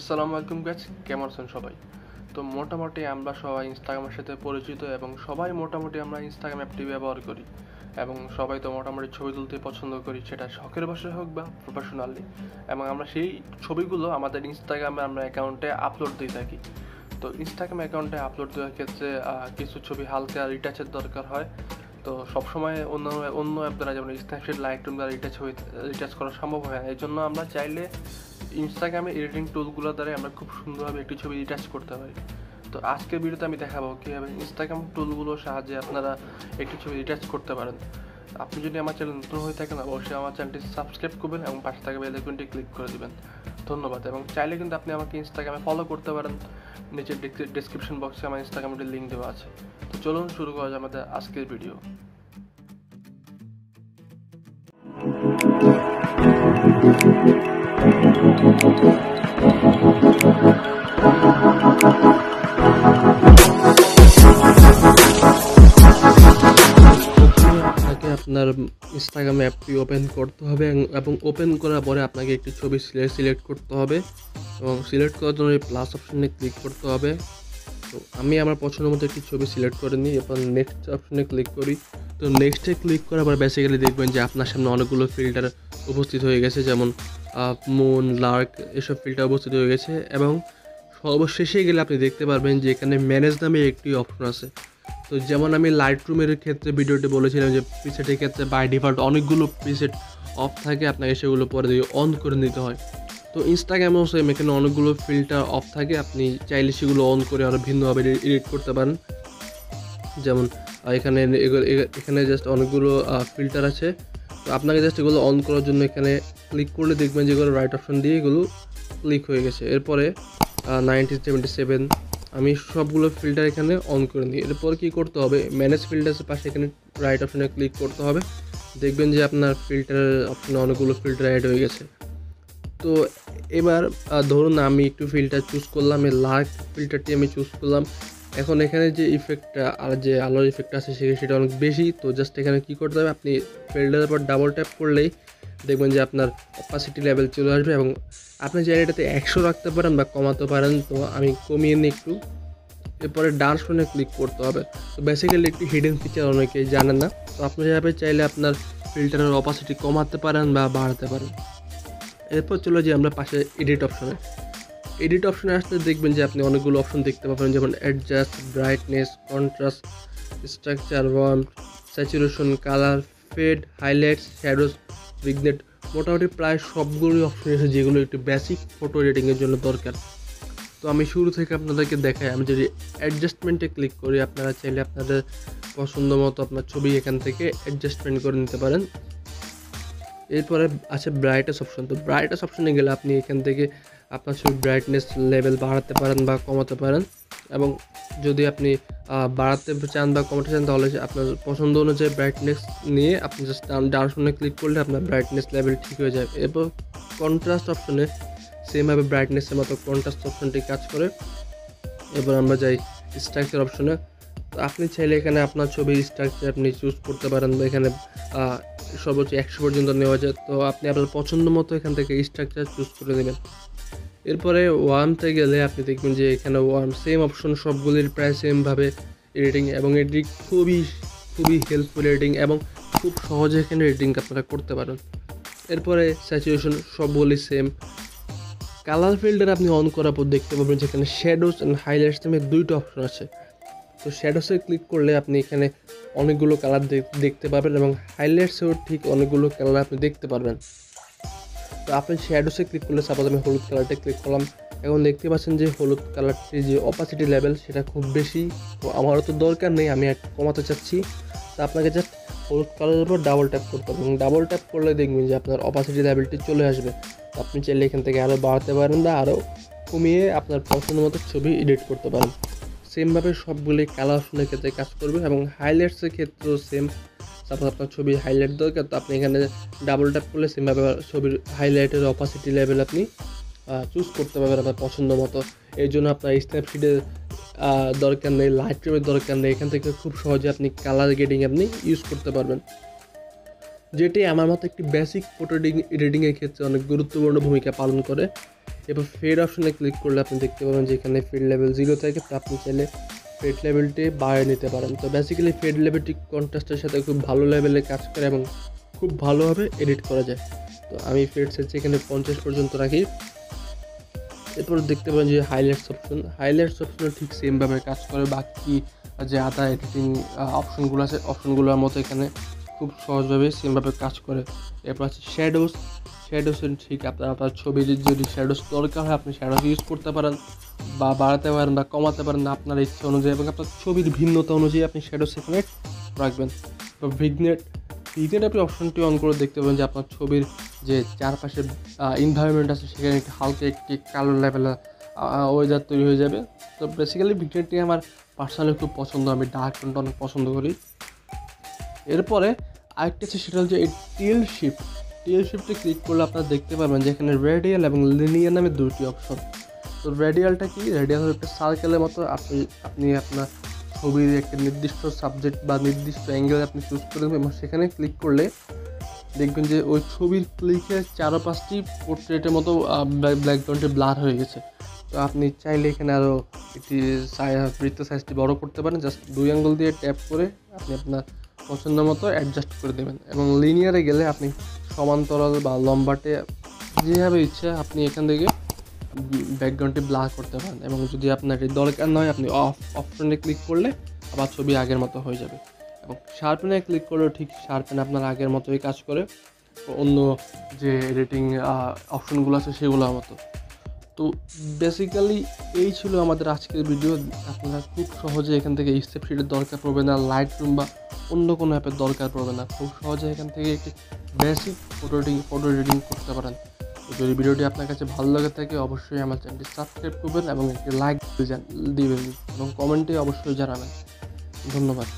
আসসালামু আলাইকুম গাইস, কেমন আছেন সবাই? তো মোটামুটি আমরা সবাই ইনস্টাগ্রামের সাথে পরিচিত এবং সবাই মোটামুটি আমরা ইনস্টাগ্রাম অ্যাপটি ব্যবহার করি এবং সবাই তো মোটামুটি ছবি তুলতে পছন্দ করি, সেটা শখের বশে হোক বা প্রফেশনালি। এবং আমরা সেই ছবিগুলো আমাদের ইনস্টাগ্রামে আমরা অ্যাকাউন্টে আপলোড দিয়ে থাকি। তো ইনস্টাগ্রাম অ্যাকাউন্টে আপলোড দেওয়ার ক্ষেত্রে কিছু ছবি হালকা রিটাচের দরকার হয়। তো সবসময় অন্য অ্যাপ দ্বারা যেমন স্ন্যাপচ্যাট, লাইটরুম দ্বারা রিটাচ করা সম্ভব হয় না। এই জন্য আমরা চাইলে ইনস্টাগ্রামে এডিটিং টুলগুলো দ্বারা আমরা খুব সুন্দরভাবে একটি ছবি রিটাচ করতে পারি। তো আজকের ভিডিওতে আমি দেখাবো কীভাবে ইনস্টাগ্রাম টুলগুলোর সাহায্যে আপনারা একটি ছবি রিটাচ করতে পারেন। আপনি যদি আমার চ্যানেল নতুন হয়ে থাকেন অবশ্যই আমার চ্যানেলটি সাবস্ক্রাইব করবেন এবং পাশে থাকা বেল আইকনটি ক্লিক করে দিবেন। ধন্যবাদ। এবং চাইলে কিন্তু আপনি আমাকে ইনস্টাগ্রামে ফলো করতে পারেন, নিচের ডেসক্রিপশন বক্সে আমার ইনস্টাগ্রামের লিঙ্ক দেওয়া আছে। তো চলুন শুরু করা যাক আমাদের আজকের ভিডিও। আপনার ইনস্টাগ্রাম অ্যাপটি ওপেন করতে হবে এবং ওপেন করার পরে আপনাকে একটি ছবি সিলেক্ট করতে হবে এবং সিলেক্ট করার জন্য এই প্লাস অপশনে ক্লিক করতে হবে। তো আমি আমার পছন্দ মতো একটি ছবি সিলেক্ট করে নিই, এরপর নেক্সট অপশনে ক্লিক করি। তো নেক্সটে ক্লিক করার পর বেসিক্যালি দেখবেন যে আপনার সামনে অনেকগুলো ফিল্টার উপস্থিত হয়ে গেছে, যেমন মুন, লার্ক এসব ফিল্টার উপস্থিত হয়ে গেছে। এবং সর্বশেষে গেলে আপনি দেখতে পারবেন যে এখানে ম্যানেজ নামে একটি অপশন আছে। তো যেমন আমি লাইটরুমের ক্ষেত্রে ভিডিওতে বলেছিলাম যে প্রিসেটের ক্ষেত্রে বাই ডিফল্ট অনেকগুলো প্রিসেট অফ থাকে, আপনাকে সেগুলো পরে দিয়ে অন করে নিতে হয়। তো ইনস্টাগ্রামেও সেম, এখানে অনেকগুলো ফিল্টার অফ থাকে, আপনি চাইলে সেগুলো অন করে আরও ভিন্নভাবে এডিট করতে পারেন। যেমন এখানে জাস্ট অনেকগুলো ফিল্টার আছে। তো আপনাকে জাস্ট এগুলো অন করার জন্য এখানে ক্লিক করলে দেখবেন যে এগুলো রাইট অপশন দিয়ে এগুলো ক্লিক হয়ে গেছে। এরপরে 1977 আমি সবগুলো ফিল্টার এখানে অন করে নিই। এরপর কী করতে হবে, ম্যানেজ ফিল্টার্সের পাশে এখানে রাইট অপশনে ক্লিক করতে হবে। দেখবেন যে আপনার ফিল্টারের অপশনে অনেকগুলো ফিল্টার অ্যাড হয়ে গেছে। তো এবার ধরুন আমি একটু ফিল্টার চুজ করলাম, এই লার্ক ফিল্টারটি আমি চুজ করলাম। এখন এখানে যে ইফেক্টটা আর যে আলোর ইফেক্ট আছে সেটা অনেক বেশি। তো জাস্ট এখানে কী করতে হবে, আপনি ফিল্টারের পর ডাবল ট্যাপ করলেই দেখবেন যে আপনার অপাসিটি লেভেল চলে আসবে এবং আপনি চাইলে এটাতে 100 রাখতে পারেন বা কমাতে পারেন। তো আমি কমিয়ে নিই একটু। এরপরে ডান শোনে ক্লিক করতে হবে। তো বেসিক্যালি একটি হিডেন ফিচার অনেকেই জানেন না। তো আপনি চাইলে আপনার ফিল্টারের অপাসিটি কমাতে পারেন বা বাড়াতে পারেন। এরপর চলে যাই আমরা পাশে এডিট অপশনে। এডিট অপশনে আসলে দেখবেন যে আপনি অনেকগুলো অপশন দেখতে পাবেন, যেমন adjust, brightness, contrast, structure, warm, saturation, colour, fade, highlights, shadows, vignette. মোটামুটি প্রায় সবগুলোই অপশন আছে যেগুলো একটু বেসিক ফটো এডিটিংয়ের জন্য দরকার। তো আমি শুরু থেকে আপনাদেরকে দেখাই। আমি যদি অ্যাডজাস্টমেন্টে ক্লিক করি, আপনারা চাইলে আপনাদের পছন্দ মতো আপনার ছবি এখান থেকে অ্যাডজাস্টমেন্ট করে নিতে পারেন। এরপরে আছে ব্রাইটনেস অপশন। তো ব্রাইটনেস অপশনে গেলে আপনি এখান থেকে আপনার ছবির ব্রাইটনেস লেভেল বাড়াতে পারেন বা কমাতে পারেন। এবং যদি আপনি বাড়াতে চান বা কমাতে চান তাহলে আপনার পছন্দ অনুযায়ী ব্রাইটনেস নিয়ে আপনি জাস্ট ডান শূন্যে ক্লিক করলে আপনার ব্রাইটনেস লেভেল ঠিক হয়ে যাবে। এরপর কন্ট্রাস্ট অপশনে সেমভাবে ব্রাইটনেসের মতো কন্ট্রাস্ট অপশনটি কাজ করে। এবার আমরা যাই স্ট্রাকচার অপশনে। তো আপনি চাইলে এখানে আপনার ছবির স্ট্রাকচার আপনি চুজ করতে পারেন বা এখানে সর্বোচ্চ 100 পর্যন্ত নেওয়া যায়। তো আপনি আপনার পছন্দ মতো এখান থেকে স্ট্রাকচার চুজ করে নেবেন। এরপরে ওয়ার্মতে গেলে আপনি দেখবেন যে এখানে ওয়ার্ম সেম অপশন, সবগুলির প্রায় সেমভাবে এডিটিং এবং এটি খুবই হেল্পফুল এডিটিং এবং খুব সহজে এখানে এডিটিং আপনারা করতে পারেন। এরপরে স্যাচুরেশন সবগুলি সেম। কালার ফিল্টার আপনি অন করার পর দেখতে পাবেন যেখানে শ্যাডোজ অ্যান্ড হাইলাইটস নামে দুইটা অপশন আছে। তো শ্যাডোসে ক্লিক করলে আপনি এখানে অনেকগুলো কালার দেখতে পাবেন এবং হাইলাইটসেও ঠিক অনেকগুলো কালার আপনি দেখতে পারবেন। তো আপনি শ্যাডোসে ক্লিক করলে, সাপোজ আমি হলুদ কালারটা ক্লিক করলাম, এখন দেখতে পাচ্ছেন যে হলুদ কালারটির যে অপাসিটি লেভেল সেটা খুব বেশি। তো আমারও তো দরকার নেই, আমি একটু কমাতে চাচ্ছি। তো আপনাকে জাস্ট হলুদ কালারের উপর ডাবল ট্যাপ করতে হবে এবং ডাবল ট্যাপ করলে দেখবেন যে আপনার অপাসিটি লেভেলটি চলে আসবে। আপনি চাইলে এখান থেকে আরও বাড়াতে পারেন বা আরও কমিয়ে আপনার পছন্দ মতো ছবি এডিট করতে পারেন। সেমভাবে সবগুলি কালার অপশনের ক্ষেত্রে কাজ করবে এবং হাইলাইটসের ক্ষেত্রেও সেম। সাপোজ আপনার ছবি হাইলাইট দরকার, তো আপনি এখানে ডাবল ট্যাপ করলে সেমভাবে ছবির হাইলাইটের অপাসিটি লেভেল আপনি চুজ করতে পারবেন আপনার পছন্দ মতো। এই জন্য আপনার স্ন্যাপশিটের দরকার নেই, লাইটরুমের দরকার নেই। এখান থেকে খুব সহজে আপনি কালার গ্রেডিং আপনি ইউজ করতে পারবেন, যেটি আমার মতো একটি বেসিক ফটো এডিটিংয়ের ক্ষেত্রে অনেক গুরুত্বপূর্ণ ভূমিকা পালন করে। এরপর ফেড অপশনে ক্লিক করলে আপনি দেখতে পাবেন যে এখানে ফেড লেভেল 0 থাকে, তো আপনি চাইলে ফেড লেভেলটি বাড়িয়ে নিতে পারেন। তো বেসিক্যালি ফেড লেভেলটি কন্ট্রাস্টের সাথে খুব ভালো লেভেলে কাজ করে এবং খুব ভালোভাবে এডিট করা যায়। তো আমি ফেড সেটস এখানে 50 পর্যন্ত রাখি। এরপর দেখতে পাবেন যে হাইলাইটস অপশনও ঠিক সেমভাবে কাজ করে, বাকি যে আদা এডিটিং অপশনগুলো আছে অপশনগুলোর মতো এখানে খুব সহজভাবে সেমভাবে কাজ করে। এরপর আছে শ্যাডোস ঠিক আপনার ছবির যদি শ্যাডোস দরকার হয় আপনি শ্যাডোস ইউজ করতে পারেন, বা বাড়াতে পারেন বা কমাতে পারেন আপনার ইচ্ছা অনুযায়ী, এবং আপনার ছবির ভিন্নতা অনুযায়ী আপনি শ্যাডোস এখানে রাখবেন। তো ভিগনেট আপনি অপশনটি অন করে দেখতে পাবেন যে আপনার ছবির যে চারপাশে এনভায়রনমেন্ট আছে সেখানে একটি হালকা একটি কালো লেভেলের ওয়েদার তৈরি হয়ে যাবে। তো বেসিক্যালি ভিগনেটটি আমার পার্সোনালি খুব পছন্দ, আমি ডার্ক টোনটা অনেক পছন্দ করি। এরপরে আরেকটা আছে, সেটা হচ্ছে এই টিল শিফটে ক্লিক করলে আপনারা দেখতে পাবেন যে এখানে রেডিয়াল এবং লিনিয়ার নামে দুটি অপশন। তো রেডিয়ালটা কি? রেডিয়াল হলো একটা সার্কেলের মতো, আপনি আপনার ছবির একটা নির্দিষ্ট সাবজেক্ট বা নির্দিষ্ট অ্যাঙ্গেল আপনি চুজ করে দেবেন এবং সেখানে ক্লিক করলে দেখবেন যে ওই ছবির ক্লিকের চারপাশটি পোর্ট্রেটের মতো ব্যাকগ্রাউন্ডে ব্লার হয়ে গেছে। তো আপনি চাইলে এখানে আরও একটি বৃত্ত সাইজটি বড় করতে পারেন, জাস্ট 2 আঙ্গুল দিয়ে ট্যাপ করে আপনি আপনার পছন্দ মতো অ্যাডজাস্ট করে দেবেন। এবং লিনিয়ারে গেলে আপনি সমান্তরাল বা লম্বাটে যেভাবে ইচ্ছা আপনি এখান থেকে ব্যাকগ্রাউন্ডটি ব্লার করতে পারেন, এবং যদি আপনার দরকার নয় আপনি অপশনে ক্লিক করলে আবার ছবি আগের মতো হয়ে যাবে। এবং শার্পেনে ক্লিক করলেও ঠিক শার্পেন আপনার আগের মতোই কাজ করে, অন্য যে এডিটিং অপশনগুলো আছে সেগুলোর মতো। তো বেসিক্যালি এই ছিল আমাদের আজকের ভিডিও। আপনারা খুব সহজে এখান থেকে স্টেপশিটের দরকার পড়বে না, লাইট রুম বা অন্য কোনো অ্যাপের দরকার পড়বে না, খুব সহজে এখান থেকে একটি বেসিক ফটো এডিটিং করতে পারেন। তো যদি ভিডিওটি আপনার কাছে ভালো লাগে থাকে অবশ্যই আমার চ্যানেলটি সাবস্ক্রাইব করবেন এবং একটি লাইক দিবেন এবং কমেন্টে অবশ্যই জানাবেন। ধন্যবাদ।